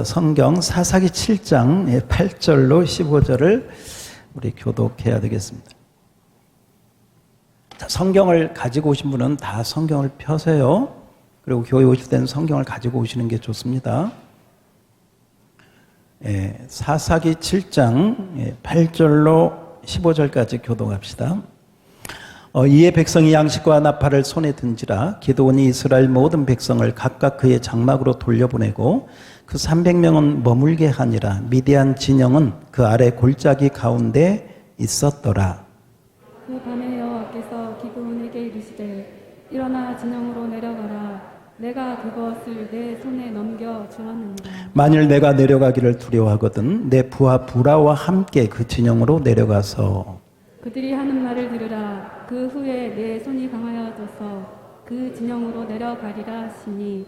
성경 사사기 7장 8절로 15절을 우리 교독해야 되겠습니다. 성경을 가지고 오신 분은 다 성경을 펴세요. 그리고 교회 오실 때는 성경을 가지고 오시는 게 좋습니다. 사사기 7장 8절로 15절까지 교독합시다. 이에 백성이 양식과 나팔을 손에 든지라 기드온이 이스라엘 모든 백성을 각각 그의 장막으로 돌려보내고 그 300명은 머물게 하니라. 미디안 진영은 그 아래 골짜기 가운데 있었더라. 그 밤에 여호와께서 기드온에게 이르시되 일어나 진영으로 내려가라. 내가 그것을 내 손에 넘겨 주었느니라. 만일 내가 내려가기를 두려워하거든 내 부하 부라와 함께 그 진영으로 내려가서 그들이 하는 말을 들으라. 그 후에 내 손이 강하여져서 그 진영으로 내려가리라 하시니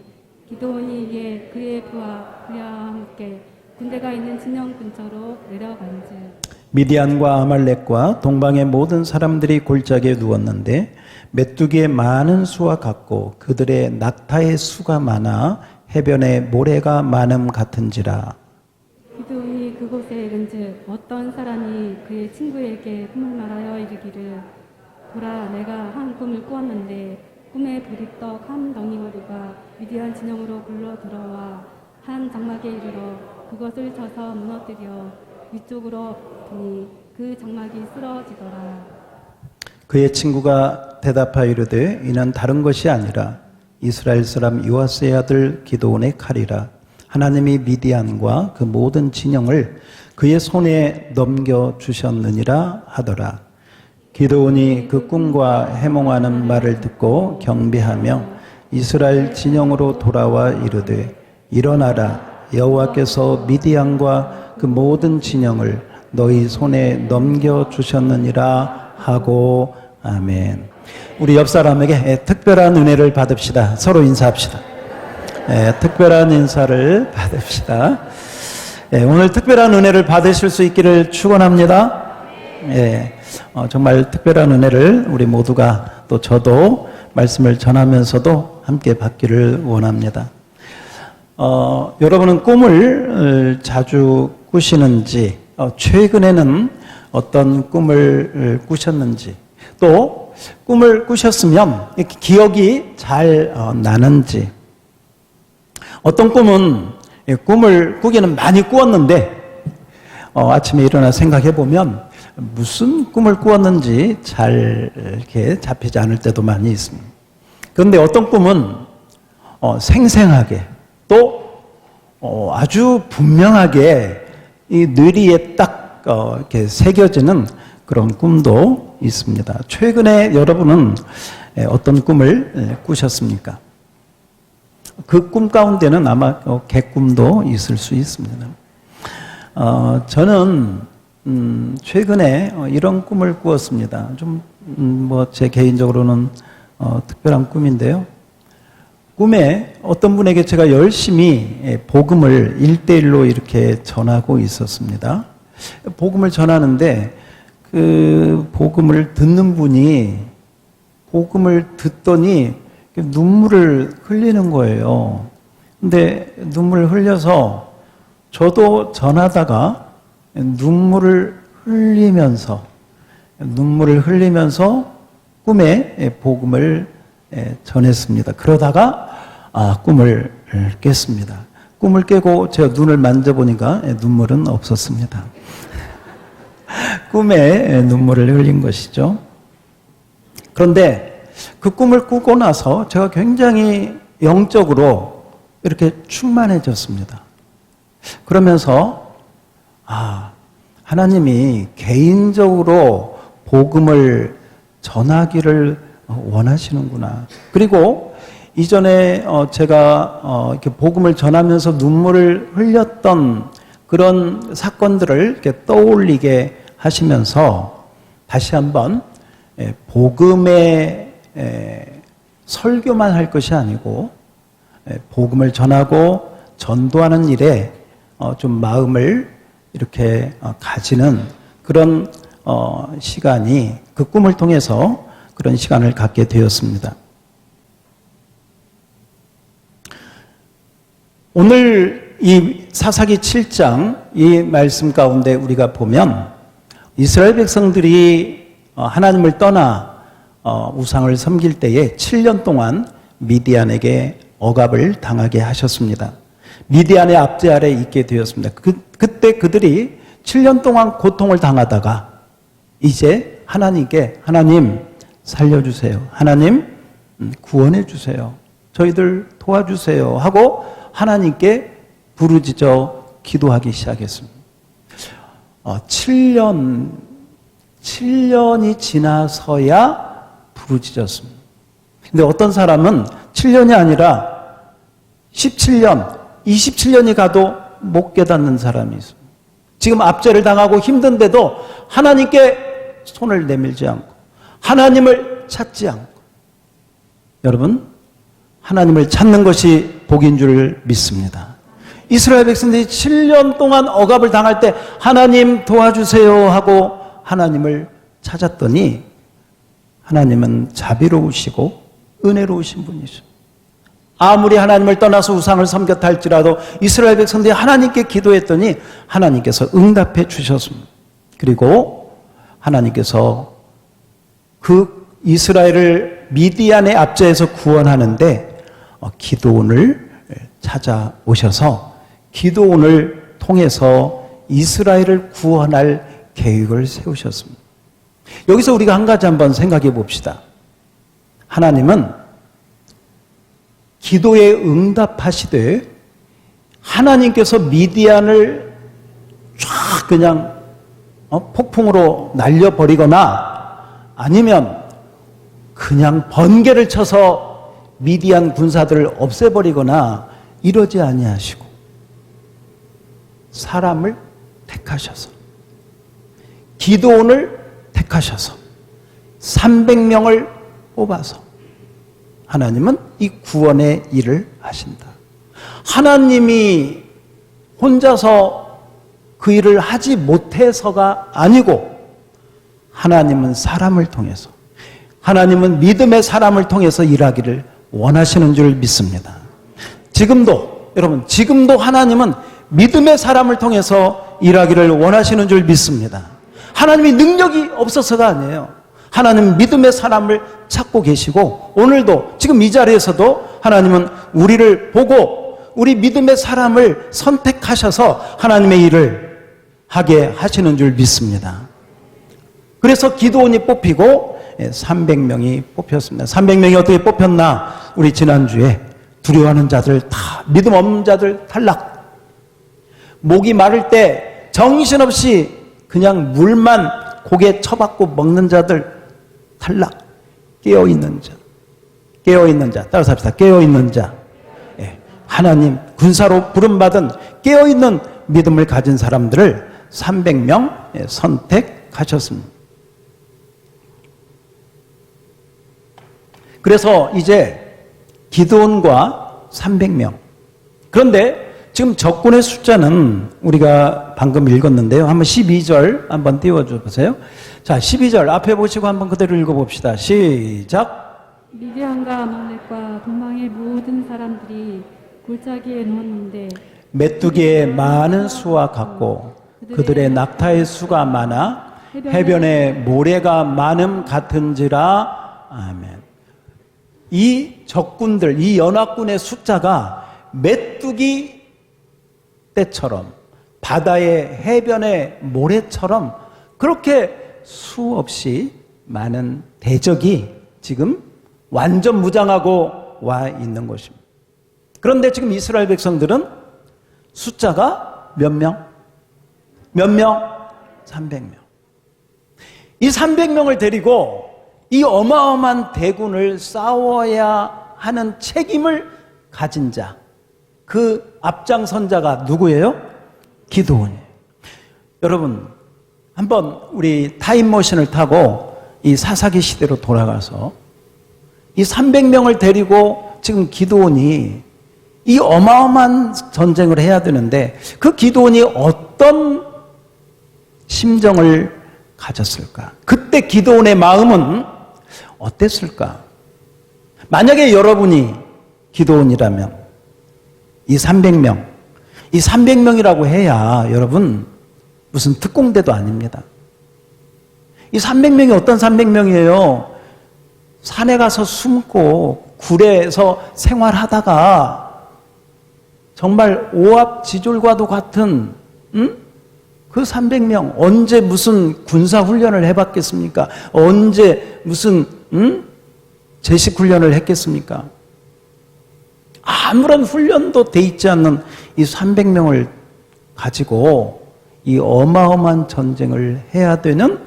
기드온이 이에 그의 부하 그와 함께 군대가 있는 진영 근처로 내려간즉 미디안과 아말렉과 동방의 모든 사람들이 골짜기에 누웠는데 메뚜기의 많은 수와 같고 그들의 낙타의 수가 많아 해변에 모래가 많음 같은지라. 기드온이 그곳에 이른즉 어떤 사람이 그의 친구에게 꿈을 말하여 이르기를 보라 내가 한 꿈을 꾸었는데 꿈에 보리떡 한 덩이가 미디안 진영으로 굴러 들어와 한 장막에 이르러 그것을 쳐서 무너뜨려 위쪽으로 엎으니 그 장막이 쓰러지더라. 그의 친구가 대답하여 이르되 이는 다른 것이 아니라 이스라엘 사람 요아스의 아들 기드온의 칼이라. 하나님이 미디안과 그 모든 진영을 그의 손에 넘겨주셨느니라 하더라. 기드온이 그 꿈과 해몽하는 말을 듣고 경배하며 이스라엘 진영으로 돌아와 이르되 일어나라. 여호와께서 미디안과 그 모든 진영을 너희 손에 넘겨주셨느니라 하고 아멘. 우리 옆 사람에게 특별한 은혜를 받읍시다. 서로 인사합시다. 특별한 인사를 받읍시다. 오늘 특별한 은혜를 받으실 수 있기를 축원합니다. 정말 특별한 은혜를 우리 모두가 또 저도 말씀을 전하면서도 함께 받기를 원합니다. 여러분은 꿈을 자주 꾸시는지, 최근에는 어떤 꿈을 꾸셨는지, 또 꿈을 꾸셨으면 기억이 잘 나는지. 어떤 꿈은 꿈을 꾸기는 많이 꾸었는데 아침에 일어나 생각해 보면 무슨 꿈을 꾸었는지 잘 이렇게 잡히지 않을 때도 많이 있습니다. 그런데 어떤 꿈은 생생하게 또 아주 분명하게 이 뇌리에 딱 이렇게 새겨지는 그런 꿈도 있습니다. 최근에 여러분은 어떤 꿈을 꾸셨습니까? 그 꿈 가운데는 아마 개꿈도 있을 수 있습니다. 저는 최근에 이런 꿈을 꾸었습니다. 좀 제 개인적으로는 특별한 꿈인데요. 꿈에 어떤 분에게 제가 열심히 복음을 1대1로 이렇게 전하고 있었습니다. 복음을 전하는데 그 복음을 듣는 분이 복음을 듣더니 눈물을 흘리는 거예요. 근데 눈물을 흘려서 저도 전하다가 눈물을 흘리면서 꿈에 복음을 전했습니다. 그러다가 꿈을 깼습니다. 꿈을 깨고 제가 눈을 만져보니까 눈물은 없었습니다. 꿈에 눈물을 흘린 것이죠. 그런데 그 꿈을 꾸고 나서 제가 굉장히 영적으로 이렇게 충만해졌습니다. 그러면서 하나님이 개인적으로 복음을 전하기를 원하시는구나. 그리고 이전에 제가 이렇게 복음을 전하면서 눈물을 흘렸던 그런 사건들을 이렇게 떠올리게 하시면서 다시 한번 복음의 설교만 할 것이 아니고 복음을 전하고 전도하는 일에 좀 마음을 이렇게 가지는 그런 시간이 그 꿈을 통해서 그런 시간을 갖게 되었습니다. 오늘 이 사사기 7장 이 말씀 가운데 우리가 보면 이스라엘 백성들이 하나님을 떠나 우상을 섬길 때에 7년 동안 미디안에게 억압을 당하게 하셨습니다. 미디안의 압제 아래 있게 되었습니다. 그때 그들이 7년 동안 고통을 당하다가 이제 하나님께 하나님 살려주세요. 하나님 구원해 주세요. 저희들 도와주세요 하고 하나님께 부르짖어 기도하기 시작했습니다. 7년이 지나서야 부르짖었습니다. 근데 어떤 사람은 7년이 아니라 17년, 27년이 가도 못 깨닫는 사람이 있습니다. 지금 압제를 당하고 힘든데도 하나님께 손을 내밀지 않고 하나님을 찾지 않고, 여러분, 하나님을 찾는 것이 복인 줄 믿습니다. 이스라엘 백성들이 7년 동안 억압을 당할 때 하나님 도와주세요 하고 하나님을 찾았더니 하나님은 자비로우시고 은혜로우신 분이죠. 아무리 하나님을 떠나서 우상을 섬겼다 할지라도 이스라엘 백성들이 하나님께 기도했더니 하나님께서 응답해 주셨습니다. 그리고 하나님께서 그 이스라엘을 미디안의 압제에서 구원하는데 기드온을 찾아오셔서 기드온을 통해서 이스라엘을 구원할 계획을 세우셨습니다. 여기서 우리가 한 가지 한번 생각해 봅시다. 하나님은 기도에 응답하시되 하나님께서 미디안을 쫙 그냥 폭풍으로 날려버리거나 아니면 그냥 번개를 쳐서 미디안 군사들을 없애버리거나 이러지 아니하시고 사람을 택하셔서 기드온을 택하셔서 300명을 뽑아서 하나님은 이 구원의 일을 하신다. 하나님이 혼자서 그 일을 하지 못해서가 아니고 하나님은 사람을 통해서, 하나님은 믿음의 사람을 통해서 일하기를 원하시는 줄 믿습니다. 지금도, 여러분, 지금도 하나님은 믿음의 사람을 통해서 일하기를 원하시는 줄 믿습니다. 하나님이 능력이 없어서가 아니에요. 하나님은 믿음의 사람을 찾고 계시고 오늘도 지금 이 자리에서도 하나님은 우리를 보고 우리 믿음의 사람을 선택하셔서 하나님의 일을 하게 하시는 줄 믿습니다. 그래서 기드온이 뽑히고 300명이 뽑혔습니다. 300명이 어떻게 뽑혔나? 우리 지난주에 두려워하는 자들 다, 믿음 없는 자들 탈락. 목이 마를 때 정신없이 그냥 물만 고개 쳐박고 먹는 자들 탈락. 깨어있는 자. 깨어있는 자. 따라서 합시다. 깨어있는 자. 하나님 군사로 부름받은 깨어있는 믿음을 가진 사람들을 300명 선택하셨습니다. 그래서 이제 기드온과 300명. 그런데 지금 적군의 숫자는 우리가 방금 읽었는데요. 한번 12절 한번 띄워줘 보세요. 자, 12절 앞에 보시고 한번 그대로 읽어봅시다. 시작. 미디안과 아말렉과 동방의 모든 사람들이 골짜기에 누웠는데 메뚜기의 많은 수와 같고 그들의 낙타의 수가 많아 해변에 모래가 많음 같은지라. 아멘. 이 적군들, 이 연합군의 숫자가 메뚜기 떼처럼 바다의 해변의 모래처럼 그렇게 수없이 많은 대적이 지금 완전 무장하고 와 있는 것입니다. 그런데 지금 이스라엘 백성들은 숫자가 몇 명? 몇 명? 300명. 이 300명을 데리고 이 어마어마한 대군을 싸워야 하는 책임을 가진 자, 그 앞장선자가 누구예요? 기드온이에요. 여러분, 한번 우리 타임머신을 타고 이 사사기 시대로 돌아가서 이 300명을 데리고 지금 기드온이 이 어마어마한 전쟁을 해야 되는데 그 기드온이 어떤 심정을 가졌을까? 그때 기드온의 마음은 어땠을까? 만약에 여러분이 기드온이라면 이 300명. 이 300명이라고 해야 여러분 무슨 특공대도 아닙니다. 이 300명이 어떤 300명이에요? 산에 가서 숨고 굴에서 생활하다가 정말 오합지졸과도 같은 그 300명 언제 무슨 군사훈련을 해봤겠습니까? 언제 무슨 제식훈련을 했겠습니까? 아무런 훈련도 돼 있지 않는 이 300명을 가지고 이 어마어마한 전쟁을 해야 되는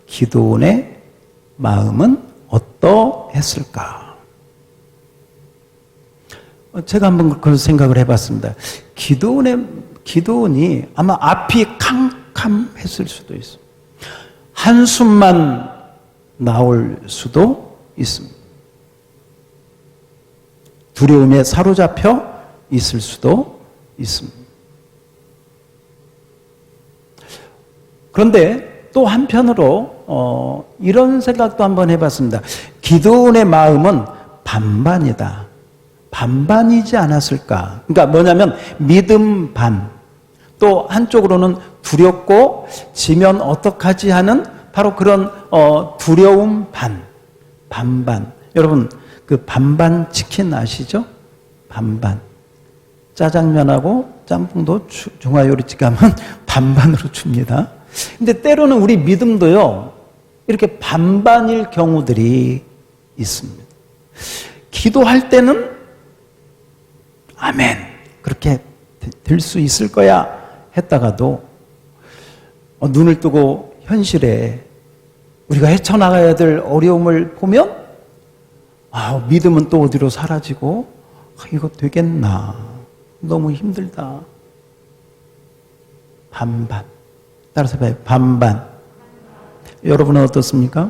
기드온의 마음은 어떠했을까? 제가 한번 그런 생각을 해봤습니다. 기드온이 아마 앞이 캄캄했을 수도 있어요. 한숨만 나올 수도 있습니다. 두려움에 사로잡혀 있을 수도 있습니다. 그런데 또 한편으로 이런 생각도 한번 해봤습니다. 기드온의 마음은 반반이다. 반반이지 않았을까? 그러니까 뭐냐면 믿음 반, 또 한쪽으로는 두렵고 지면 어떡하지 하는 바로 그런 두려움 반반. 여러분 그 반반 치킨 아시죠? 반반. 짜장면하고 짬뽕도 중화요리집 가면 반반으로 줍니다. 근데 때로는 우리 믿음도요, 이렇게 반반일 경우들이 있습니다. 기도할 때는 아멘, 그렇게 될 수 있을 거야 했다가도 눈을 뜨고 현실에 우리가 헤쳐나가야 될 어려움을 보면 믿음은 또 어디로 사라지고 이거 되겠나, 너무 힘들다. 반반. 따라서 봐요. 반반. 여러분은 어떻습니까?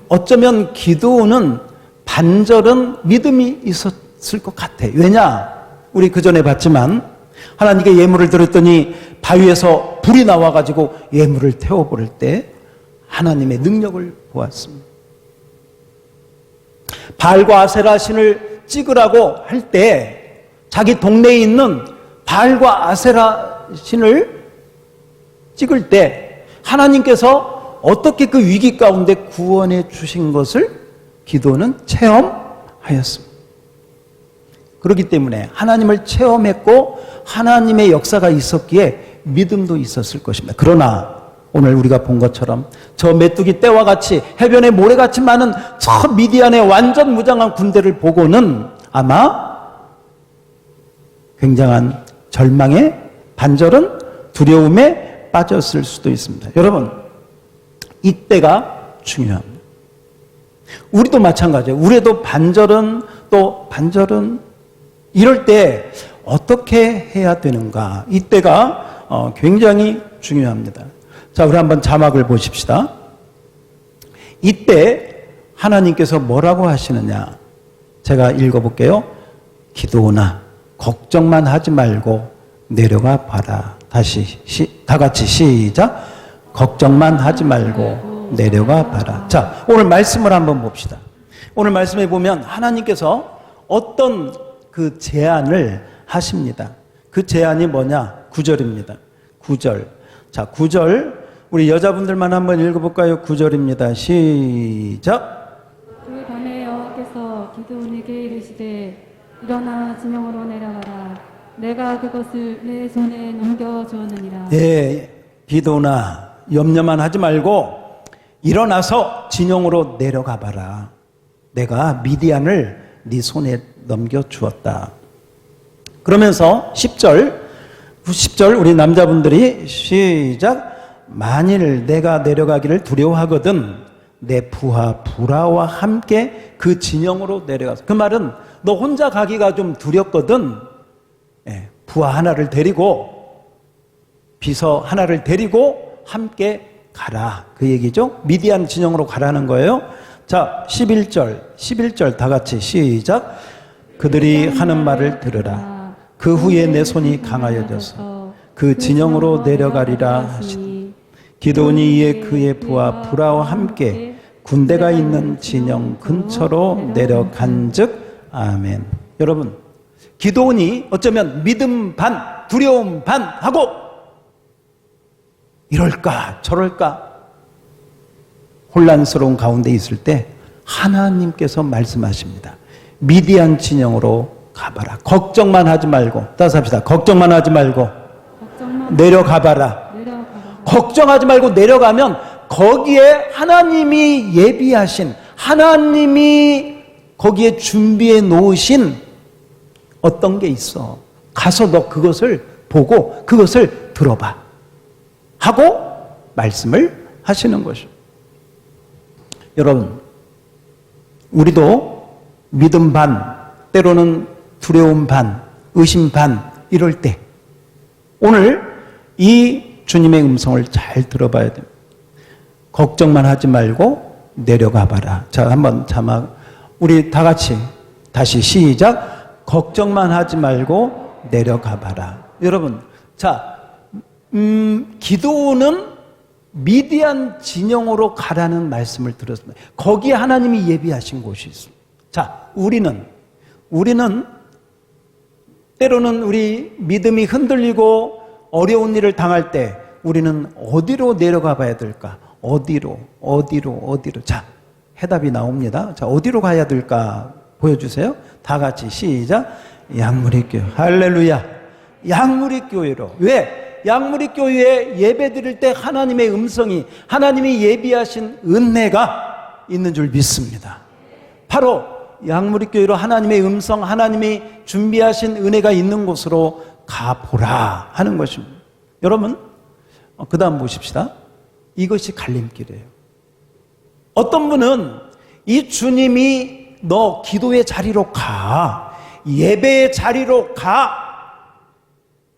어쩌면 기도는 반절은 믿음이 있었을 것 같아. 왜냐? 우리 그 전에 봤지만 하나님께 예물을 드렸더니 바위에서 불이 나와가지고 예물을 태워버릴 때 하나님의 능력을 보았습니다. 바알과 아세라 신을 찍으라고 할 때 자기 동네에 있는 바알과 아세라 신을 찍을 때 하나님께서 어떻게 그 위기 가운데 구원해 주신 것을 기도는 체험하였습니다. 그렇기 때문에 하나님을 체험했고 하나님의 역사가 있었기에 믿음도 있었을 것입니다. 그러나 오늘 우리가 본 것처럼 저 메뚜기 떼와 같이 해변에 모래같이 많은 저 미디안의 완전 무장한 군대를 보고는 아마 굉장한 절망에 반절은 두려움에 빠졌을 수도 있습니다. 여러분, 이때가 중요합니다. 우리도 마찬가지예요. 우리도 반절은 또 반절은 이럴 때 어떻게 해야 되는가? 이때가 굉장히 중요합니다. 자, 우리 한번 자막을 보십시다. 이때 하나님께서 뭐라고 하시느냐? 제가 읽어볼게요. 기도나 걱정만 하지 말고 내려가 봐라. 다 같이 시작. 걱정만 하지 말고 내려가 봐라. 자, 오늘 말씀을 한번 봅시다. 오늘 말씀에 보면 하나님께서 어떤 그 제안을 하십니다. 그 제안이 뭐냐? 9절입니다. 9절. 자, 9절. 우리 여자분들만 한번 읽어볼까요? 9절입니다. 시작. 그 밤에 여호와께서 기드온에게 이르시되 일어나 진영으로 내려가라. 내가 그것을 내 손에 넘겨주었느니라. 예, 기도나 염려만 하지 말고 일어나서 진영으로 내려가 봐라. 내가 미디안을 네 손에 넘겨주었다. 그러면서 10절 우리 남자분들이 시작. 만일 내가 내려가기를 두려워하거든 내 부하 부라와 함께 그 진영으로 내려가서, 그 말은 너 혼자 가기가 좀 두렵거든 부하 하나를 데리고 비서 하나를 데리고 함께 가라, 그 얘기죠. 미디안 진영으로 가라는 거예요. 자, 11절 다 같이 시작. 그들이 하는 말을 들으라. 그 후에 내 손이 강하여져서 그 진영으로 내려가리라 하시니 기드온이 이에 그의 부하 부라와 함께 군대가 있는 진영 근처로 내려간즉 아멘. 여러분, 기도원이 어쩌면 믿음 반, 두려움 반 하고 이럴까 저럴까 혼란스러운 가운데 있을 때 하나님께서 말씀하십니다. 미디안 진영으로 가봐라. 걱정만 하지 말고, 따라서 합시다. 걱정만 하지 말고 내려가봐라. 걱정하지 말고 내려가면 거기에 하나님이 예비하신, 하나님이 거기에 준비해 놓으신 어떤 게 있어. 가서 너 그것을 보고 그것을 들어봐 하고 말씀을 하시는 것이죠. 여러분, 우리도 믿음 반, 때로는 두려움 반, 의심 반 이럴 때 오늘 이 주님의 음성을 잘 들어봐야 됩니다. 걱정만 하지 말고 내려가 봐라. 자, 한번 자막 우리 다 같이 다시 시작. 걱정만 하지 말고 내려가 봐라. 여러분, 자, 기도는 미디안 진영으로 가라는 말씀을 들었습니다. 거기에 하나님이 예비하신 곳이 있습니다. 자, 우리는 때로는 우리 믿음이 흔들리고 어려운 일을 당할 때 우리는 어디로 내려가 봐야 될까? 어디로? 자, 해답이 나옵니다. 자, 어디로 가야 될까? 보여주세요. 다 같이 시작. 양무리교회. 할렐루야. 양무리교회로. 왜? 양무리교회에 예배 드릴 때 하나님의 음성이, 하나님이 예비하신 은혜가 있는 줄 믿습니다. 바로 양무리교회로 하나님의 음성, 하나님이 준비하신 은혜가 있는 곳으로 가보라 하는 것입니다. 여러분, 그 다음 보십시다. 이것이 갈림길이에요. 어떤 분은 이 주님이 너 기도의 자리로 가, 예배의 자리로 가,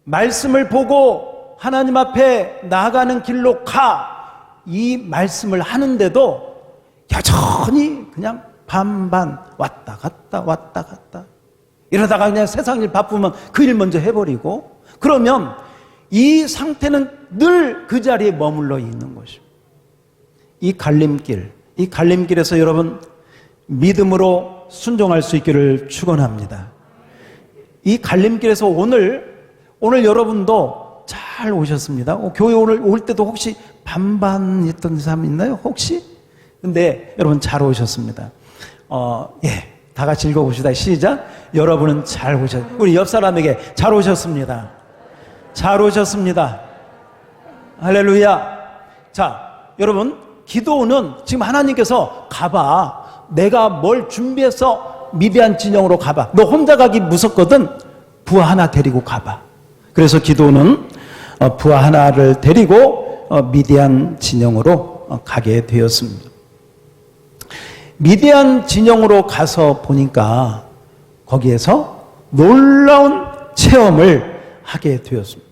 말씀을 보고 하나님 앞에 나아가는 길로 가, 이 말씀을 하는데도 여전히 그냥 반반 왔다 갔다 이러다가 그냥 세상 일 바쁘면 그 일 먼저 해버리고, 그러면 이 상태는 늘 그 자리에 머물러 있는 것입니다. 이 갈림길에서 여러분 믿음으로 순종할 수 있기를 축원합니다. 이 갈림길에서 오늘 여러분도 잘 오셨습니다. 교회 오늘 올 때도 혹시 반반 했던 사람 있나요? 혹시? 근데 여러분 잘 오셨습니다. 다 같이 읽어봅시다. 시작. 여러분은 잘 오셨. 우리 옆 사람에게 잘 오셨습니다. 잘 오셨습니다. 할렐루야. 자, 여러분, 기도는 지금 하나님께서 가봐. 내가 뭘 준비해서 미디안 진영으로 가봐. 너 혼자 가기 무섭거든. 부하 하나 데리고 가봐. 그래서 기도는 부하 하나를 데리고 미디안 진영으로 가게 되었습니다. 미디안 진영으로 가서 보니까 거기에서 놀라운 체험을 하게 되었습니다.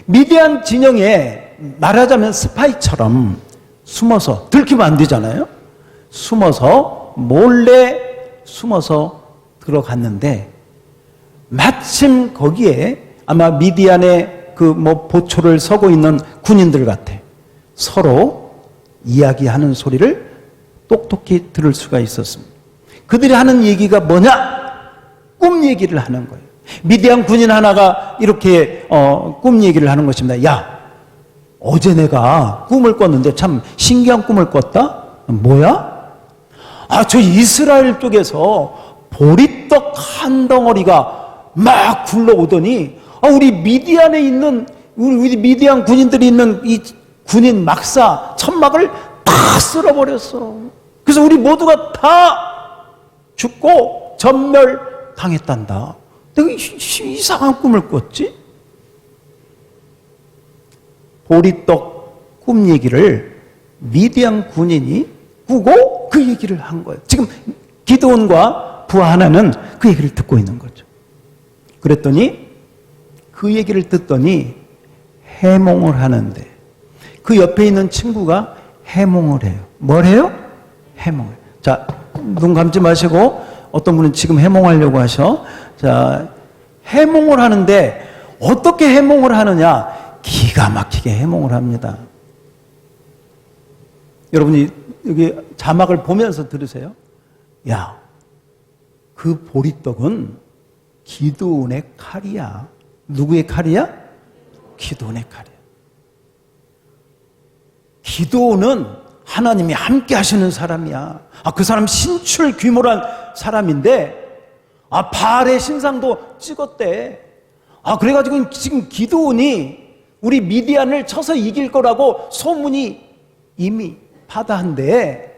미디안 진영에 말하자면 스파이처럼 숨어서, 들키면 안 되잖아요. 몰래 숨어서 들어갔는데 마침 거기에 아마 미디안의 보초를 서고 있는 군인들 같아. 서로 이야기하는 소리를 똑똑히 들을 수가 있었습니다. 그들이 하는 얘기가 뭐냐? 꿈 얘기를 하는 거예요. 미디안 군인 하나가 이렇게 꿈 얘기를 하는 것입니다. 야, 어제 내가 꿈을 꿨는데 참 신기한 꿈을 꿨다? 뭐야? 저 이스라엘 쪽에서 보리떡 한 덩어리가 막 굴러오더니 우리 미디안에 있는 우리 미디안 군인들이 있는 이 군인 막사 천막을 다 쓸어버렸어. 그래서 우리 모두가 다 죽고 전멸당했단다. 내가 이상한 꿈을 꿨지? 보리떡 꿈 얘기를 미디안 군인이 꾸고 그 얘기를 한 거예요. 지금 기드온과 부하 하나는 그 얘기를 듣고 있는 거죠. 그랬더니 그 얘기를 듣더니 해몽을 하는데 그 옆에 있는 친구가 해몽을 해요. 뭘 해요? 해몽을. 자, 눈 감지 마시고, 어떤 분은 지금 해몽하려고 하셔. 자, 해몽을 하는데 어떻게 해몽을 하느냐? 기가 막히게 해몽을 합니다. 여러분이 여기 자막을 보면서 들으세요. 야, 그 보리떡은 기드온의 칼이야. 누구의 칼이야? 기드온의 칼이야. 기드온은 하나님이 함께 하시는 사람이야. 그 사람 신출 귀몰한 사람인데, 바알의 신상도 찍었대. 그래가지고 지금 기드온이 우리 미디안을 쳐서 이길 거라고 소문이 이미 바다한데,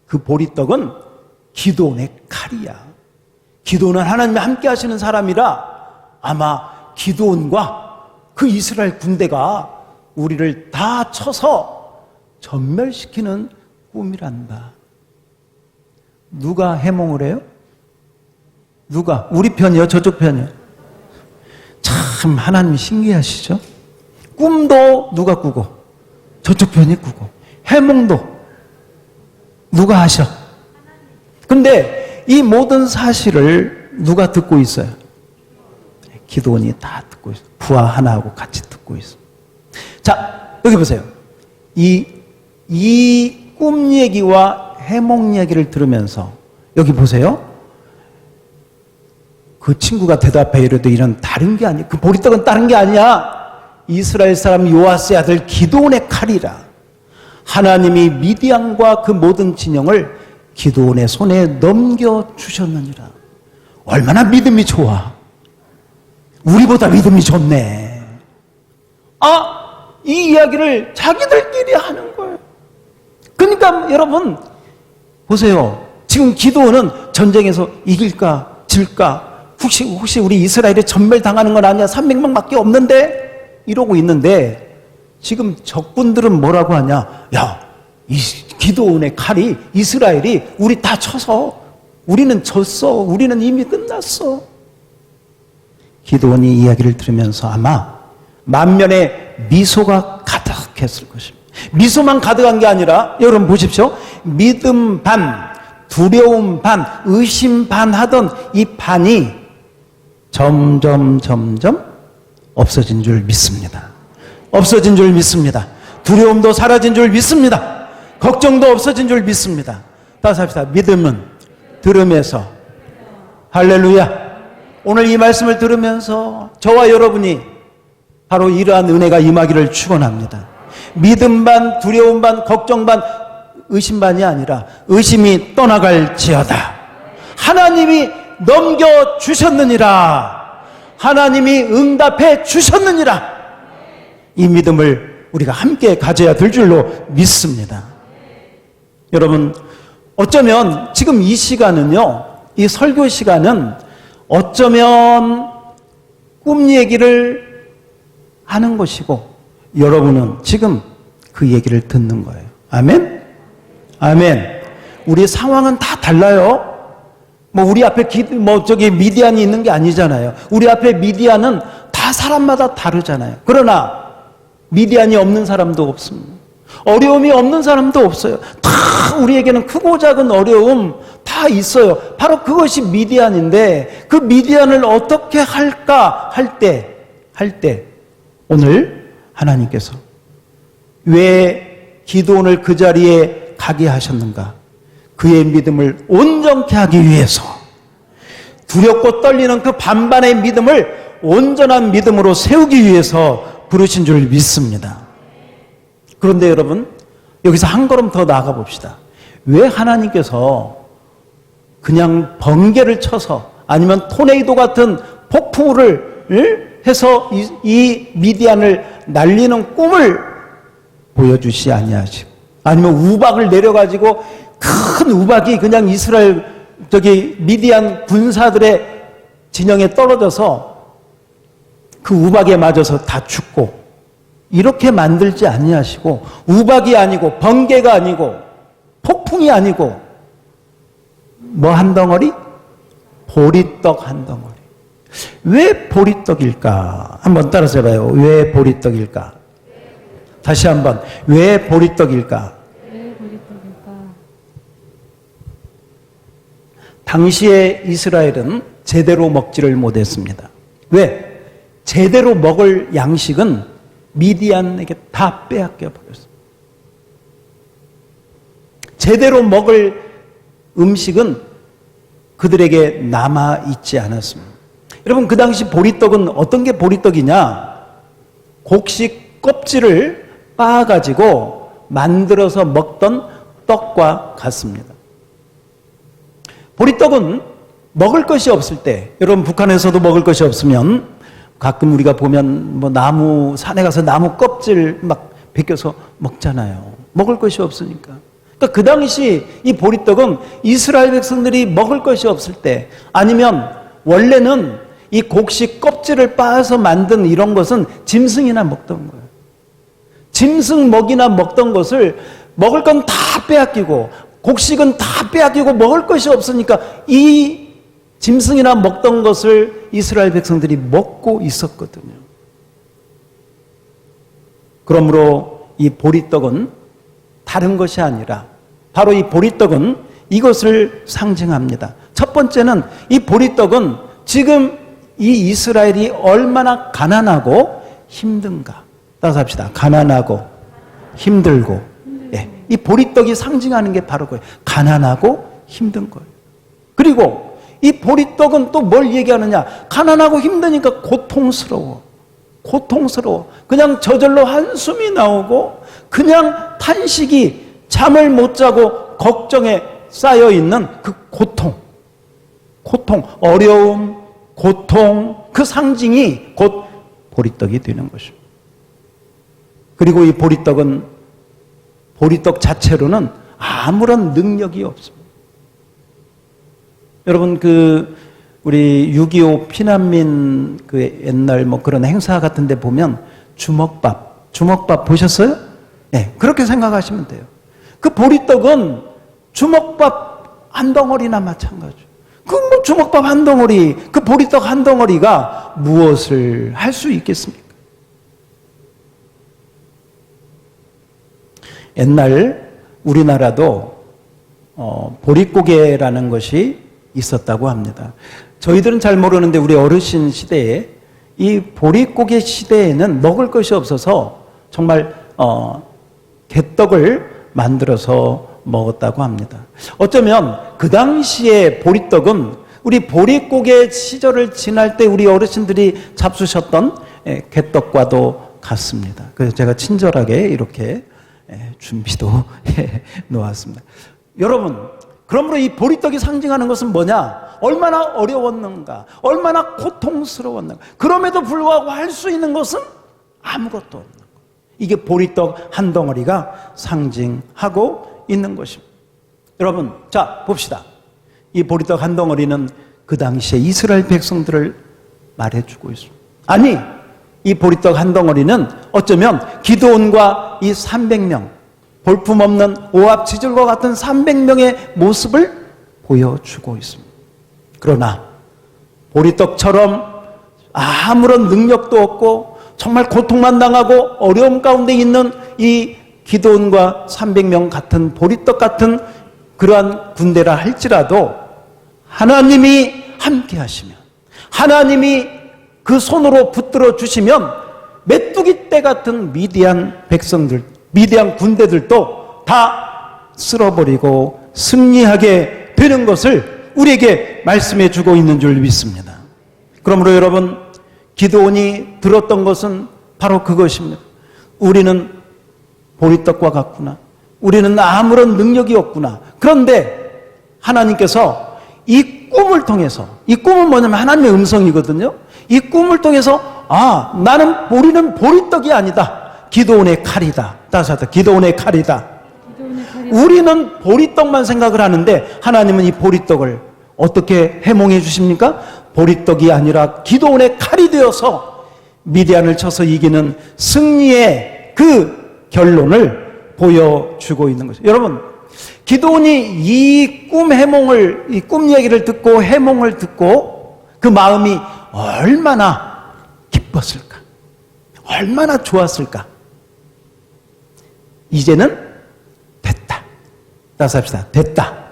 그 보리떡은 기드온의 칼이야. 기드온은 하나님이 함께 하시는 사람이라 아마 기드온과 그 이스라엘 군대가 우리를 다 쳐서 전멸시키는 꿈이란다. 누가 해몽을 해요? 누가? 우리 편이요? 저쪽 편이요? 참 하나님이 신기하시죠? 꿈도 누가 꾸고 저쪽 편이 꾸고 해몽도 누가 하셔? 근데 이 모든 사실을 누가 듣고 있어요? 기드온이 다 듣고 있어요. 부하 하나하고 같이 듣고 있어요. 자, 여기 보세요. 이 꿈 얘기와 해몽 얘기를 들으면서 여기 보세요. 그 친구가 대답해 이르되 이런 다른 게 아니야. 그 보리떡은 다른 게 아니야. 이스라엘 사람 요아스의 아들 기드온의 칼이라. 하나님이 미디안과 그 모든 진영을 기드온의 손에 넘겨주셨느니라. 얼마나 믿음이 좋아. 우리보다 믿음이 좋네. 이 이야기를 자기들끼리 하는 거예요. 그러니까 여러분 보세요. 지금 기드온은 전쟁에서 이길까 질까, 혹시 우리 이스라엘에 전멸당하는 건 아니야, 300명밖에 없는데 이러고 있는데, 지금 적군들은 뭐라고 하냐, 야, 이 기드온의 칼이 이스라엘이 우리 다 쳐서 우리는 졌어, 우리는 이미 끝났어. 기드온이 이야기를 들으면서 아마 만면에 미소가 가득했을 것입니다. 미소만 가득한 게 아니라 여러분 보십시오. 믿음 반, 두려움 반, 의심 반 하던 이 반이 점점 없어진 줄 믿습니다. 없어진 줄 믿습니다. 두려움도 사라진 줄 믿습니다. 걱정도 없어진 줄 믿습니다. 다시 합시다. 믿음은 들음에서. 할렐루야. 오늘 이 말씀을 들으면서 저와 여러분이 바로 이러한 은혜가 임하기를 축원합니다. 믿음 반, 두려움 반, 걱정 반, 의심 반이 아니라 의심이 떠나갈지어다. 하나님이 넘겨주셨느니라. 하나님이 응답해 주셨느니라. 이 믿음을 우리가 함께 가져야 될 줄로 믿습니다. 여러분, 어쩌면 지금 이 시간은요, 이 설교 시간은 어쩌면 꿈 얘기를 하는 것이고, 여러분은 지금 그 얘기를 듣는 거예요. 아멘? 아멘. 우리 상황은 다 달라요. 우리 앞에 미디안이 있는 게 아니잖아요. 우리 앞에 미디안은 다 사람마다 다르잖아요. 그러나 미디안이 없는 사람도 없습니다. 어려움이 없는 사람도 없어요. 다 우리에게는 크고 작은 어려움 다 있어요. 바로 그것이 미디안인데, 그 미디안을 어떻게 할까 할 때 오늘 하나님께서 왜 기드온을 그 자리에 가게 하셨는가? 그의 믿음을 온전케 하기 위해서, 두렵고 떨리는 그 반반의 믿음을 온전한 믿음으로 세우기 위해서 부르신 줄 믿습니다. 그런데 여러분, 여기서 한 걸음 더 나아가 봅시다. 왜 하나님께서 그냥 번개를 쳐서, 아니면 토네이도 같은 폭풍우를 해서 이 미디안을 날리는 꿈을 보여주시 아니하시고, 아니면 우박을 내려가지고 큰 우박이 그냥 이스라엘 미디안 군사들의 진영에 떨어져서 그 우박에 맞아서 다 죽고, 이렇게 만들지 아니하시고, 우박이 아니고 번개가 아니고 폭풍이 아니고 뭐 한 덩어리? 보리떡 한 덩어리. 왜 보리떡일까? 한번 따라서 해봐요. 왜 보리떡일까? 다시 한번. 왜 보리떡일까? 왜 보리떡일까? 당시에 이스라엘은 제대로 먹지를 못했습니다. 왜? 제대로 먹을 양식은 미디안에게 다 빼앗겨 버렸습니다. 제대로 먹을 음식은 그들에게 남아있지 않았습니다. 여러분, 그 당시 보리떡은 어떤 게 보리떡이냐? 곡식 껍질을 빻아가지고 만들어서 먹던 떡과 같습니다. 보리떡은 먹을 것이 없을 때, 여러분 북한에서도 먹을 것이 없으면 가끔 우리가 보면 뭐 나무, 산에 가서 나무 껍질 막 벗겨서 먹잖아요. 먹을 것이 없으니까. 그러니까 그 당시 이 보리떡은 이스라엘 백성들이 먹을 것이 없을 때, 아니면 원래는 이 곡식 껍질을 빻아서 만든 이런 것은 짐승이나 먹던 거예요. 짐승 먹이나 먹던 것을 먹을 건 다 빼앗기고 곡식은 다 빼앗기고 먹을 것이 없으니까 이 짐승이나 먹던 것을 이스라엘 백성들이 먹고 있었거든요. 그러므로 이 보리떡은 다른 것이 아니라 바로 이 보리떡은 이것을 상징합니다. 첫 번째는 이 보리떡은 지금 이 이스라엘이 얼마나 가난하고 힘든가. 따라서 합시다. 가난하고 힘들고. 예, 이 보리떡이 상징하는 게 바로 그거예요. 가난하고 힘든 거예요. 그리고 이 보리떡은 또 뭘 얘기하느냐? 가난하고 힘드니까 고통스러워. 고통스러워. 그냥 저절로 한숨이 나오고 그냥 탄식이, 잠을 못 자고 걱정에 쌓여 있는 그 고통, 어려움, 고통, 그 상징이 곧 보리떡이 되는 것입니다. 그리고 이 보리떡은 보리떡 자체로는 아무런 능력이 없습니다. 여러분, 우리 6.25 피난민 옛날 뭐 그런 행사 같은 데 보면 주먹밥 보셨어요? 네, 그렇게 생각하시면 돼요. 그 보리떡은 주먹밥 한 덩어리나 마찬가지예요. 뭐 주먹밥 한 덩어리, 그 보리떡 한 덩어리가 무엇을 할 수 있겠습니까? 옛날 우리나라도 보릿고개라는 것이 있었다고 합니다. 저희들은 잘 모르는데 우리 어르신 시대에 이 보릿고개 시대에는 먹을 것이 없어서 정말 개떡을 만들어서 먹었다고 합니다. 어쩌면 그 당시에 보리떡은 우리 보릿고개 시절을 지날 때 우리 어르신들이 잡수셨던 개떡과도 같습니다. 그래서 제가 친절하게 이렇게 준비도 해 놓았습니다. 여러분, 그러므로 이 보리떡이 상징하는 것은 뭐냐? 얼마나 어려웠는가? 얼마나 고통스러웠는가? 그럼에도 불구하고 할 수 있는 것은 아무것도 없는 거예요. 이게 보리떡 한 덩어리가 상징하고 있는 것입니다. 여러분, 자, 봅시다. 이 보리떡 한 덩어리는 그 당시에 이스라엘 백성들을 말해주고 있습니다. 아니, 이 보리떡 한 덩어리는 어쩌면 기드온과 이 300명, 볼품없는 오합지졸과 같은 300명의 모습을 보여주고 있습니다. 그러나 보리떡처럼 아무런 능력도 없고 정말 고통만 당하고 어려움 가운데 있는 이 기드온과 300명 같은 보리떡 같은 그러한 군대라 할지라도 하나님이 함께 하시면, 하나님이 그 손으로 붙들어 주시면 메뚜기 떼 같은 미디안 백성들, 미디안 군대들도 다 쓸어버리고 승리하게 되는 것을 우리에게 말씀해 주고 있는 줄 믿습니다. 그러므로 여러분, 기드온이 들었던 것은 바로 그것입니다. 우리는 보리떡과 같구나. 우리는 아무런 능력이 없구나. 그런데 하나님께서 이 꿈을 통해서, 이 꿈은 뭐냐면 하나님의 음성이거든요. 이 꿈을 통해서 우리는 보리떡이 아니다. 기드온의 칼이다. 다시 하다. 기드온의 칼이다. 우리는 보리떡만 생각을 하는데 하나님은 이 보리떡을 어떻게 해몽해 주십니까? 보리떡이 아니라 기드온의 칼이 되어서 미디안을 쳐서 이기는 승리의 그 결론을 보여주고 있는 것이죠. 여러분, 기드온이 이 해몽을, 이 꿈 얘기를 듣고 해몽을 듣고 그 마음이 얼마나 기뻤을까? 얼마나 좋았을까? 이제는 됐다. 따라서 합시다. 됐다.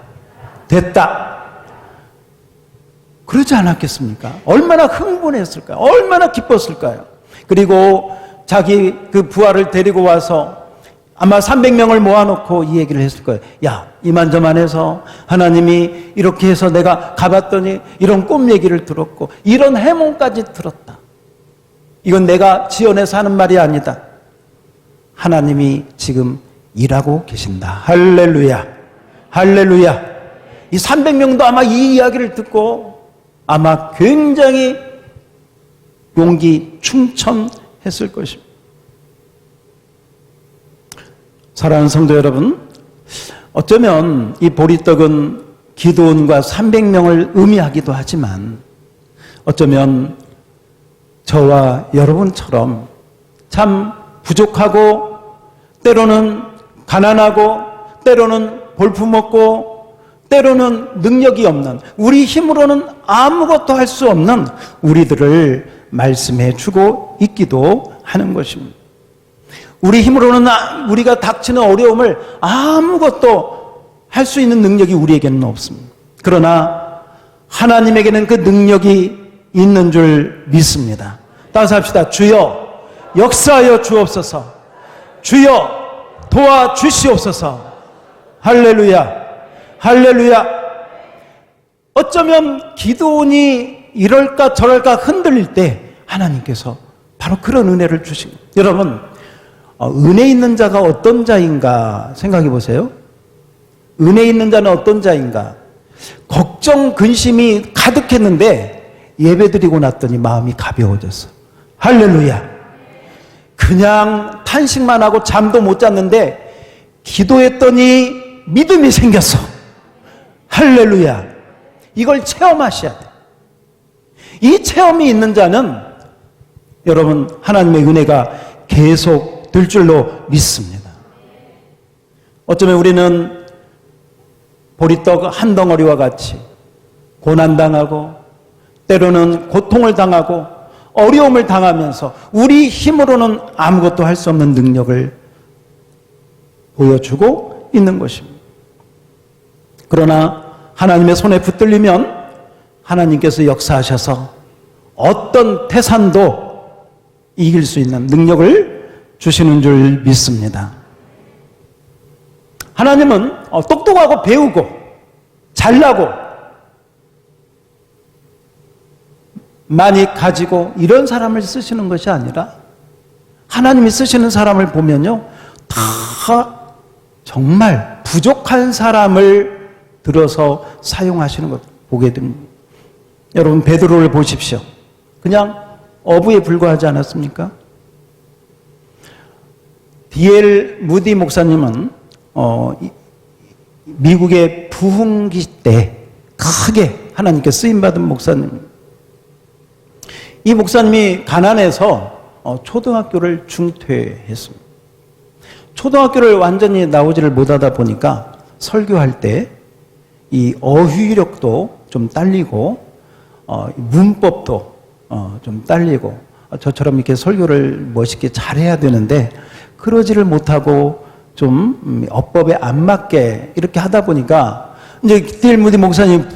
그러지 않았겠습니까? 얼마나 흥분했을까요? 얼마나 기뻤을까요? 그리고 자기 그 부하를 데리고 와서 아마 300명을 모아놓고 이 얘기를 했을 거예요. 야, 이만저만해서 하나님이 이렇게 해서 내가 가봤더니 이런 꿈 얘기를 들었고 이런 해몽까지 들었다. 이건 내가 지어내서 하는 말이 아니다. 하나님이 지금 일하고 계신다. 할렐루야. 할렐루야. 이 300명도 아마 이 이야기를 듣고 아마 굉장히 용기 충천했을 것입니다. 사랑하는 성도 여러분, 어쩌면 이 보리떡은 기드온과 300명을 의미하기도 하지만 어쩌면 저와 여러분처럼 참 부족하고 때로는 가난하고 때로는 볼품없고 때로는 능력이 없는 우리 힘으로는 아무것도 할 수 없는 우리들을 말씀해 주고 있기도 하는 것입니다. 우리 힘으로는 우리가 닥치는 어려움을 아무것도 할 수 있는 능력이 우리에게는 없습니다. 그러나 하나님에게는 그 능력이 있는 줄 믿습니다. 따라서 합시다. 주여 역사하여 주옵소서. 주여 도와주시옵소서. 할렐루야. 할렐루야. 어쩌면 기드온이 이럴까 저럴까 흔들릴 때 하나님께서 바로 그런 은혜를 주신 거예요. 여러분, 은혜 있는 자가 어떤 자인가 생각해 보세요. 은혜 있는 자는 어떤 자인가? 걱정, 근심이 가득했는데 예배드리고 났더니 마음이 가벼워졌어. 할렐루야. 그냥 탄식만 하고 잠도 못 잤는데 기도했더니 믿음이 생겼어. 할렐루야. 이걸 체험하셔야 돼. 이 체험이 있는 자는 여러분 하나님의 은혜가 계속 될 줄로 믿습니다. 어쩌면 우리는 보리떡 한 덩어리와 같이 고난당하고 때로는 고통을 당하고 어려움을 당하면서 우리 힘으로는 아무것도 할 수 없는 능력을 보여주고 있는 것입니다. 그러나 하나님의 손에 붙들리면 하나님께서 역사하셔서 어떤 태산도 이길 수 있는 능력을 주시는 줄 믿습니다. 하나님은 똑똑하고 배우고 잘나고 많이 가지고 이런 사람을 쓰시는 것이 아니라 하나님이 쓰시는 사람을 보면요 다 정말 부족한 사람을 들어서 사용하시는 것 보게 됩니다. 여러분 베드로를 보십시오. 그냥 어부에 불과하지 않았습니까? D.L. 무디 목사님은 미국의 부흥기 때 크게 하나님께 쓰임받은 목사님. 이 목사님이 가난해서 초등학교를 중퇴했습니다. 초등학교를 완전히 나오지를 못하다 보니까 설교할 때 이 어휘력도 좀 딸리고 문법도 좀 딸리고 저처럼 이렇게 설교를 멋있게 잘해야 되는데 그러지를 못하고 좀 어법에 안 맞게 이렇게 하다 보니까 이제 D.L. 무디 목사님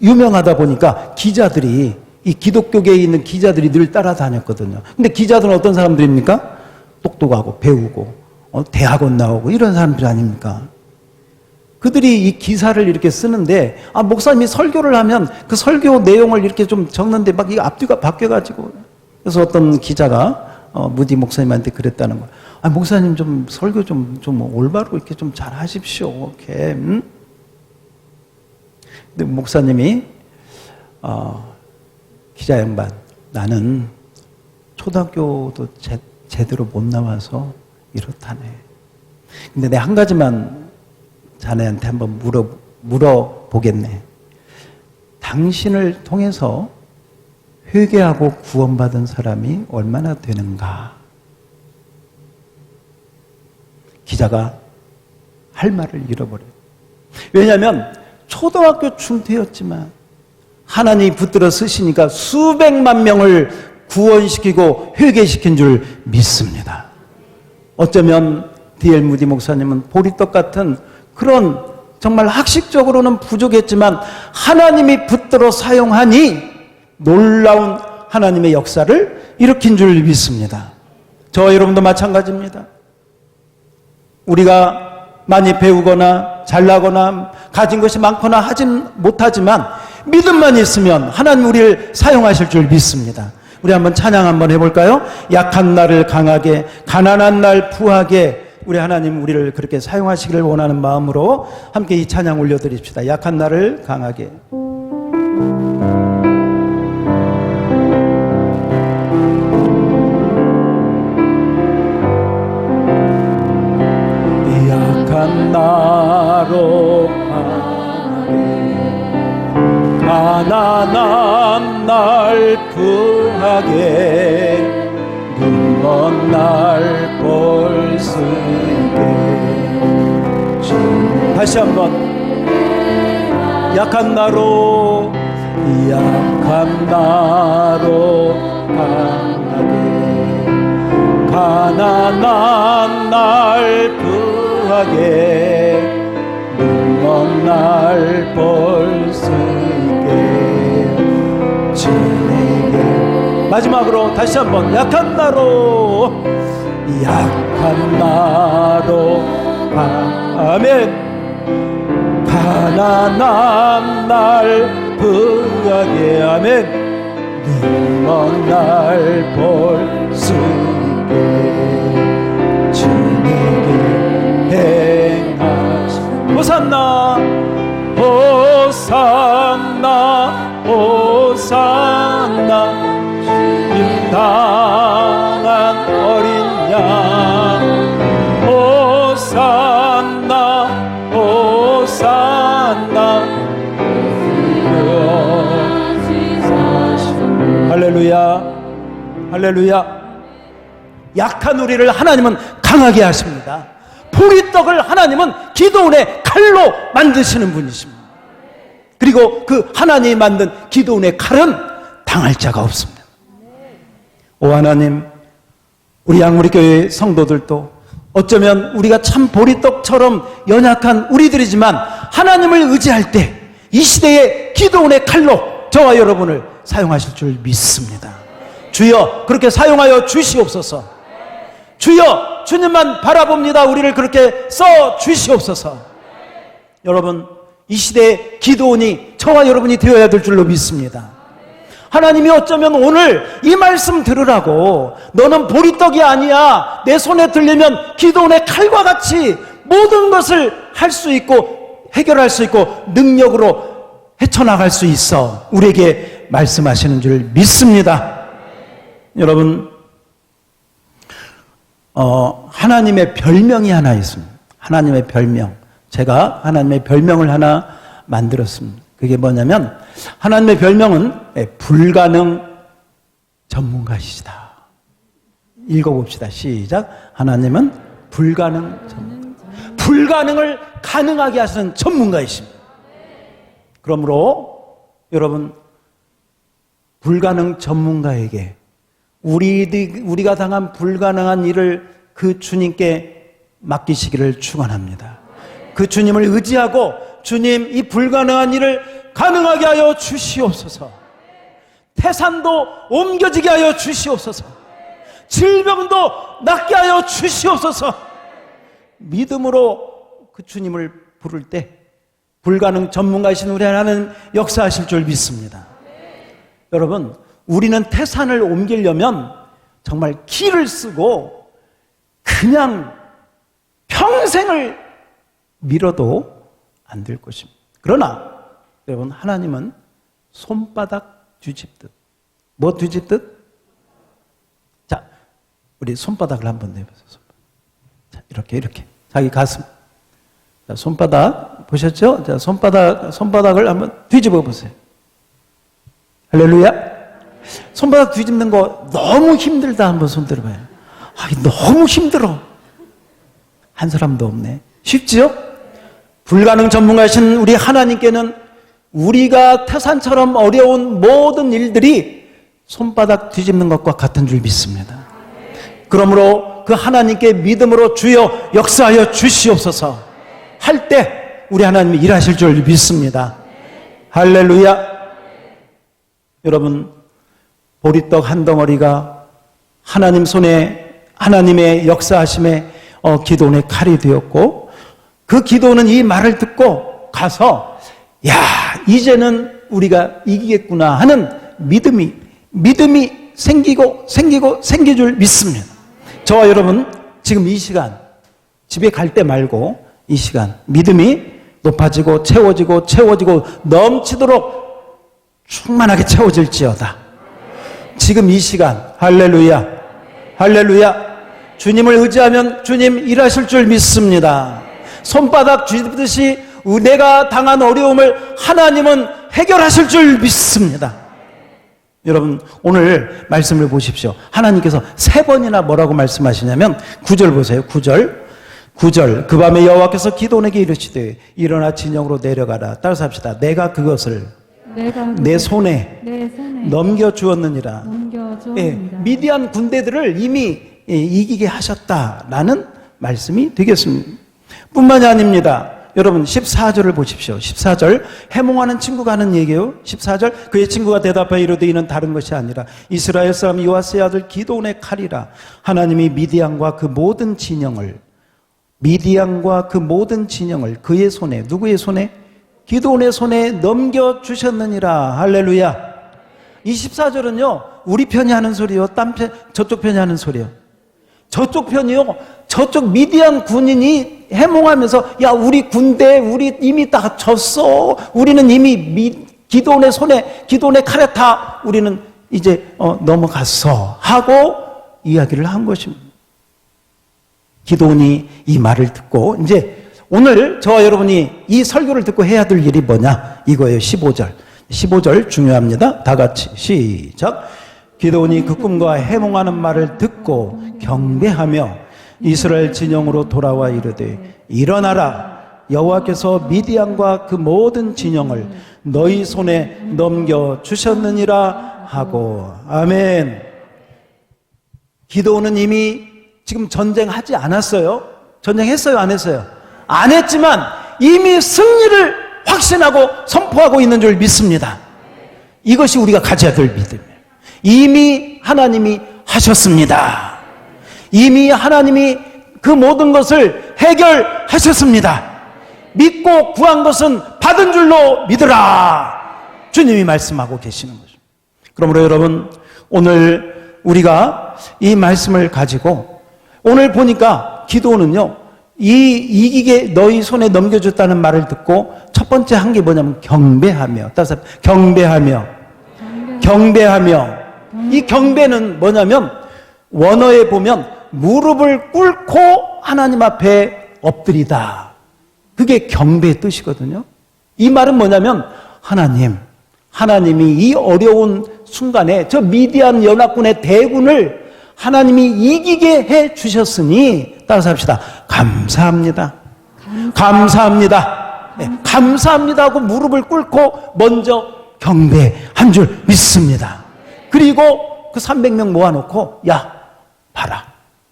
유명하다 보니까 기자들이 이 기독교계에 있는 기자들이 늘 따라다녔거든요. 근데 기자들은 어떤 사람들입니까? 똑똑하고 배우고 대학원 나오고 이런 사람들 아닙니까? 그들이 이 기사를 이렇게 쓰는데 목사님이 설교를 하면 그 설교 내용을 이렇게 좀 적는데 막 이 앞뒤가 바뀌어가지고 그래서 어떤 기자가 무디 목사님한테 그랬다는 거예요. 목사님 좀 설교 좀 올바로 이렇게 좀 잘 하십시오. 이렇게. 근데 목사님이 기자 양반 나는 초등학교도 제대로 못 나와서 이렇다네. 근데 내가 한 가지만 자네한테 한번 물어보겠네. 당신을 통해서 회개하고 구원받은 사람이 얼마나 되는가? 기자가 할 말을 잃어버려요. 왜냐하면 초등학교 중퇴였지만 하나님이 붙들어 쓰시니까 수백만 명을 구원시키고 회개시킨 줄 믿습니다. 어쩌면 D.L. 무디 목사님은 보리떡 같은 그런 정말 학식적으로는 부족했지만 하나님이 붙들어 사용하니 놀라운 하나님의 역사를 일으킨 줄 믿습니다. 저와 여러분도 마찬가지입니다. 우리가 많이 배우거나 잘나거나 가진 것이 많거나 하진 못하지만 믿음만 있으면 하나님 우리를 사용하실 줄 믿습니다. 우리 한번 찬양 한번 해볼까요? 약한 날을 강하게, 가난한 날 부하게, 우리 하나님 우리를 그렇게 사용하시기를 원하는 마음으로 함께 이 찬양 올려드립시다. 약한 날을 강하게. 약한 나로 강하게, 가난한 날 부하게, 눈먼 날 볼 수 있게. 다시 한번. 약한 나로, 약한 나로 강하게, 가난한 날 부하게, 눈먼 날 볼 수 있게 주에게. 마지막으로 다시 한번. 약한 나로, 약한 나로 아멘. 가난한 날 부하게, 아멘. 눈먼 날 볼 수 있게 주에게 행하시. 호산나 호산나 호산나, 임당한 어린 양. 호산나 호산나. 할렐루야 할렐루야. 약한 우리를 하나님은 강하게 하십니다. 보리떡을 하나님은 기도원의 칼로 만드시는 분이십니다. 그리고 그 하나님이 만든 기도원의 칼은 당할 자가 없습니다. 오 하나님, 우리 양무리교회 성도들도 어쩌면 우리가 참 보리떡처럼 연약한 우리들이지만 하나님을 의지할 때 이 시대의 기도원의 칼로 저와 여러분을 사용하실 줄 믿습니다. 주여 그렇게 사용하여 주시옵소서. 주여 주님만 바라봅니다. 우리를 그렇게 써 주시옵소서. 여러분, 이 시대의 기도원이 저와 여러분이 되어야 될 줄로 믿습니다. 하나님이 어쩌면 오늘 이 말씀 들으라고, 너는 보리떡이 아니야, 내 손에 들리면 기도원의 칼과 같이 모든 것을 할 수 있고 해결할 수 있고 능력으로 헤쳐나갈 수 있어, 우리에게 말씀하시는 줄 믿습니다. 여러분, 하나님의 별명이 하나 있습니다. 하나님의 별명. 제가 하나님의 별명을 하나 만들었습니다. 그게 뭐냐면, 하나님의 별명은 불가능 전문가이시다. 읽어봅시다. 시작. 하나님은 불가능 전문가. 불가능을 가능하게 하시는 전문가이십니다. 그러므로 여러분, 불가능 전문가에게 우리가 당한 불가능한 일을 그 주님께 맡기시기를 축원합니다. 그 주님을 의지하고, 주님 이 불가능한 일을 가능하게 하여 주시옵소서. 태산도 옮겨지게 하여 주시옵소서. 질병도 낫게 하여 주시옵소서. 믿음으로 그 주님을 부를 때 불가능 전문가이신 우리 하나님 역사하실 줄 믿습니다. 여러분, 우리는 태산을 옮기려면 정말 기를 쓰고 그냥 평생을 밀어도 안 될 것입니다. 그러나 여러분, 하나님은 손바닥 뒤집듯. 뭐 뒤집듯? 자, 우리 손바닥을 한번 내보세요. 자, 이렇게 자기 가슴. 자, 손바닥 보셨죠? 자, 손바닥을 한번 뒤집어 보세요. 할렐루야. 손바닥 뒤집는 거 너무 힘들다. 한번 손 들어봐요. 너무 힘들어. 한 사람도 없네. 쉽지요? 불가능 전문가이신 우리 하나님께는 우리가 태산처럼 어려운 모든 일들이 손바닥 뒤집는 것과 같은 줄 믿습니다. 그러므로 그 하나님께 믿음으로 주여 역사하여 주시옵소서 할 때 우리 하나님이 일하실 줄 믿습니다. 할렐루야. 여러분, 보리떡 한 덩어리가 하나님 손에, 하나님의 역사하심에 기도원의 칼이 되었고, 그 기도는 이 말을 듣고 가서 야, 이제는 우리가 이기겠구나 하는 믿음이 생길 줄 믿습니다. 저와 여러분 지금 이 시간 집에 갈 때 말고 이 시간 믿음이 높아지고 채워지고 넘치도록 충만하게 채워질지어다. 지금 이 시간 할렐루야, 할렐루야. 주님을 의지하면 주님 일하실 줄 믿습니다. 손바닥 쥐듯이 내가 당한 어려움을 하나님은 해결하실 줄 믿습니다. 여러분 오늘 말씀을 보십시오. 하나님께서 3번이나 뭐라고 말씀하시냐면 9절 보세요. 9절 그 밤에 여호와께서 기드온에게 이르시되 일어나 진영으로 내려가라. 따라서 합시다. 내가 그것을 내 손에 넘겨주었느니라. 예, 미디안 군대들을 이미 이기게 하셨다라는 말씀이 되겠습니다. 뿐만이 아닙니다. 여러분 14절을 보십시오. 14절 해몽하는 친구가 하는 얘기예요. 14절 그의 친구가 대답하여 이르되 이는 다른 것이 아니라 이스라엘 사람 요아스의 아들 기드온의 칼이라. 하나님이 미디안과 그 모든 진영을 그의 손에, 누구의 손에? 기드온의 손에 넘겨주셨느니라. 할렐루야. 이 14절은요 우리 편이 하는 소리요, 저쪽 편이 하는 소리요. 저쪽 편이요, 저쪽 미디안 군인이 해몽하면서 야, 우리 군대 우리 이미 다 졌어. 우리는 이미 기드온의 손에, 기드온의 칼에 다 우리는 이제 넘어갔어 하고 이야기를 한 것입니다. 기드온이 이 말을 듣고 이제 오늘 저와 여러분이 이 설교를 듣고 해야 될 일이 뭐냐 이거예요. 15절 중요합니다. 다 같이 시작. 기드온이 그 꿈과 해몽하는 말을 듣고 경배하며 이스라엘 진영으로 돌아와 이르되 일어나라. 여호와께서 미디안과 그 모든 진영을 너희 손에 넘겨주셨느니라 하고. 아멘. 기드온은 이미 지금 전쟁하지 않았어요. 전쟁했어요, 안 했어요? 안 했지만 이미 승리를 확신하고 선포하고 있는 줄 믿습니다. 이것이 우리가 가져야 될 믿음이에요. 이미 하나님이 하셨습니다. 이미 하나님이 그 모든 것을 해결하셨습니다. 믿고 구한 것은 받은 줄로 믿으라. 주님이 말씀하고 계시는 거죠. 그러므로 여러분 오늘 우리가 이 말씀을 가지고 오늘 보니까 기도는요 이기게 너희 손에 넘겨줬다는 말을 듣고 첫 번째 한 게 뭐냐면 경배하며. 따라서 경배하며. 이 경배는 뭐냐면 원어에 보면 무릎을 꿇고 하나님 앞에 엎드리다. 그게 경배의 뜻이거든요. 이 말은 뭐냐면 하나님이 이 어려운 순간에 저 미디안 연합군의 대군을 하나님이 이기게 해 주셨으니 따라서 합시다. 감사합니다. 네, 감사합니다 하고 무릎을 꿇고 먼저 경배한 줄 믿습니다. 그리고 그 300명 모아놓고 야 봐라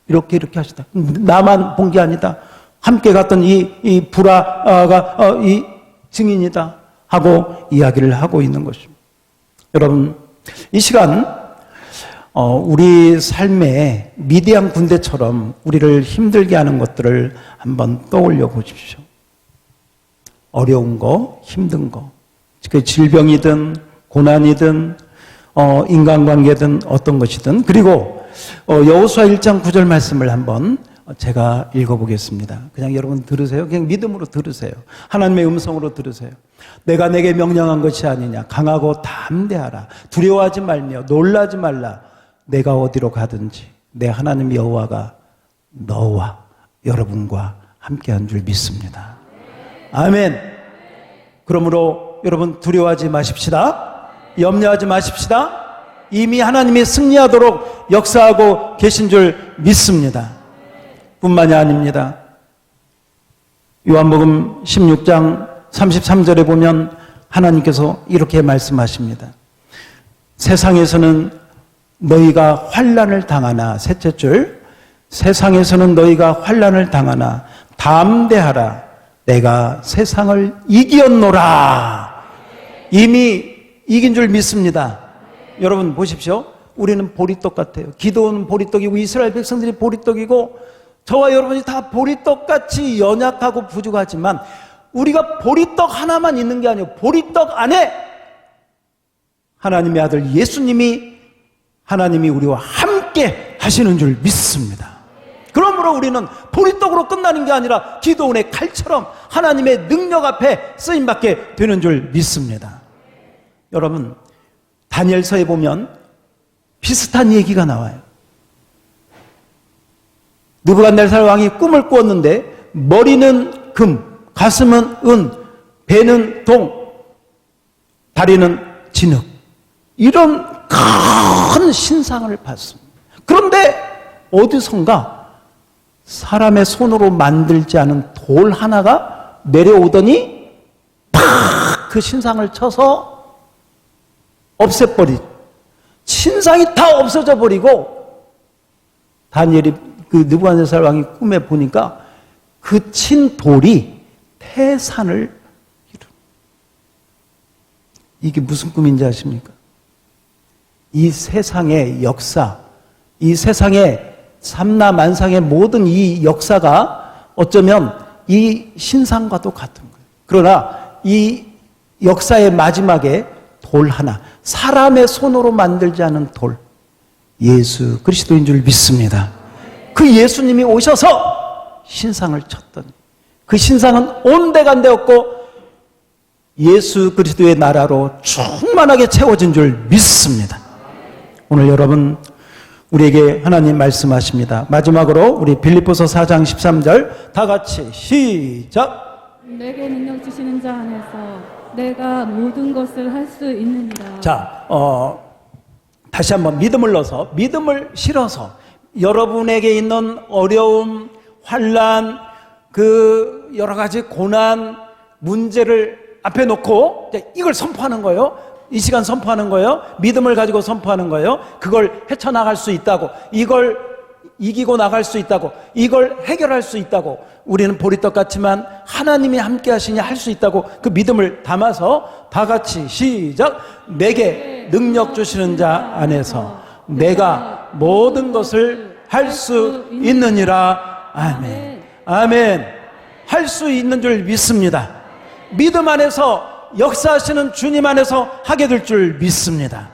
이렇게 하시다. 나만 본 게 아니다. 함께 갔던 이 브라가 이 증인이다 하고 이야기를 하고 있는 것입니다. 여러분 이 시간 우리 삶에 미디안 군대처럼 우리를 힘들게 하는 것들을 한번 떠올려 보십시오. 어려운 거, 힘든 거, 그 질병이든 고난이든 인간관계든 어떤 것이든. 그리고 여호수아 1장 9절 말씀을 한번 제가 읽어보겠습니다. 그냥 여러분 들으세요. 그냥 믿음으로 들으세요. 하나님의 음성으로 들으세요. 내가 내게 명령한 것이 아니냐. 강하고 담대하라. 두려워하지 말며 놀라지 말라. 내가 어디로 가든지 내 하나님 여호와가 너와 여러분과 함께한 줄 믿습니다. 아멘. 그러므로 여러분 두려워하지 마십시다. 염려하지 마십시다. 이미 하나님이 승리하도록 역사하고 계신 줄 믿습니다. 뿐만이 아닙니다. 요한복음 16장 33절에 보면 하나님께서 이렇게 말씀하십니다. 세상에서는 너희가 환난을 당하나, 셋째 줄, 세상에서는 너희가 환난을 당하나 담대하라. 내가 세상을 이기었노라. 이미 이긴 줄 믿습니다. 여러분 보십시오. 우리는 보리떡 같아요. 기도는 보리떡이고 이스라엘 백성들이 보리떡이고 저와 여러분이 다 보리떡같이 연약하고 부족하지만 우리가 보리떡 하나만 있는 게 아니에요. 보리떡 안에 하나님의 아들 예수님이 하나님이 우리와 함께 하시는 줄 믿습니다. 그러므로 우리는 보리떡으로 끝나는 게 아니라 기도원의 칼처럼 하나님의 능력 앞에 쓰임받게 되는 줄 믿습니다. 여러분, 다니엘서에 보면 비슷한 얘기가 나와요. 느부갓네살 왕이 꿈을 꾸었는데 머리는 금, 가슴은 은, 배는 동, 다리는 진흙, 이런 큰 신상을 봤습니다. 그런데 어디선가 사람의 손으로 만들지 않은 돌 하나가 내려오더니 팍 그 신상을 쳐서 없애버리, 신상이 다 없어져 버리고 다니엘이 그 느부갓네살 왕이 꿈에 보니까 그 친 돌이 태산을 이룬. 이게 무슨 꿈인지 아십니까? 이 세상의 역사, 이 세상의 삼라만상의 모든 이 역사가 어쩌면 이 신상과도 같은 거예요. 그러나 이 역사의 마지막에 돌 하나, 사람의 손으로 만들지 않은 돌, 예수 그리스도인 줄 믿습니다. 그 예수님이 오셔서 신상을 쳤더니 그 신상은 온데간데 없고 예수 그리스도의 나라로 충만하게 채워진 줄 믿습니다. 오늘 여러분, 우리에게 하나님 말씀하십니다. 마지막으로 우리 빌립보서 4장 13절 다 같이 시작. 내게 능력 주시는 자 안에서 내가 모든 것을 할 수 있느니라. 자, 다시 한번 믿음을 넣어서, 믿음을 실어서 여러분에게 있는 어려움, 환난, 그 여러 가지 고난, 문제를 앞에 놓고 이걸 선포하는 거예요. 이 시간 선포하는 거예요. 믿음을 가지고 선포하는 거예요. 그걸 헤쳐나갈 수 있다고, 이걸 이기고 나갈 수 있다고, 이걸 해결할 수 있다고, 우리는 보리떡 같지만 하나님이 함께 하시니 할 수 있다고 그 믿음을 담아서 다 같이 시작. 내게 능력 주시는 자 안에서 내가 모든 것을 할 수 있느니라. 아멘. 아멘. 할 수 있는 줄 믿습니다. 믿음 안에서 역사하시는 주님 안에서 하게 될 줄 믿습니다.